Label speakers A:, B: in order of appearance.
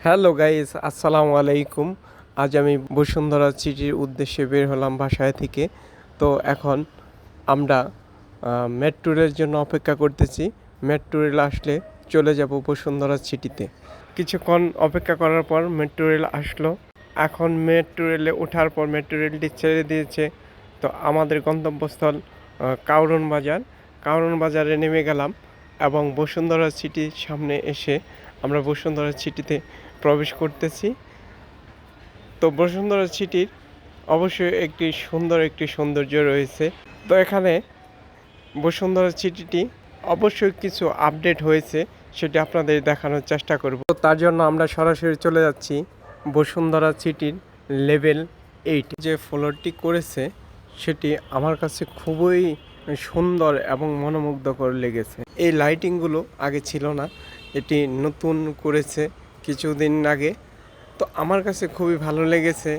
A: Hello guys, আসসালামু আলাইকুম। আজ আমি বসুন্ধরা সিটির উদ্দেশ্যে বের হলাম বাসায় থেকে। তো এখন আমরা মেট্রো রেলের জন্য অপেক্ষা করতেছি। মেট্রো রেল আসলে চলে যাব বসুন্ধরা সিটিতে। কিছুক্ষণ অপেক্ষা করার পর মেট্রো রেল আসলো। এখন মেট্রো রেলে ওঠার পর মেট্রো রেলটি ছেড়ে দিয়েছে। তো আমাদের গন্তব্যস্থল কাউরন বাজার। কাউরন বাজারে নেমে গেলাম এবং বসুন্ধরা সিটির সামনে এসে আমরা বসুন্ধরা সিটিতে প্রবেশ করতেছি। তো বসুন্ধরা সিটির অবশ্যই একটি সৌন্দর্য রয়েছে। তো এখানে বসুন্ধরা সিটিটি অবশ্যই কিছু আপডেট হয়েছে, সেটি আপনাদের দেখানোর চেষ্টা করব। তো তার জন্য আমরা সরাসরি চলে যাচ্ছি বসুন্ধরা সিটির লেভেল 8। যে ফ্লোরটি করেছে সেটি আমার কাছে খুবই সুন্দর এবং মনোমুগ্ধকর লেগেছে। এই লাইটিংগুলো আগে ছিল না, এটি নতুন করেছে কিছুদিন আগে। তো আমার কাছে খুবই ভালো লেগেছে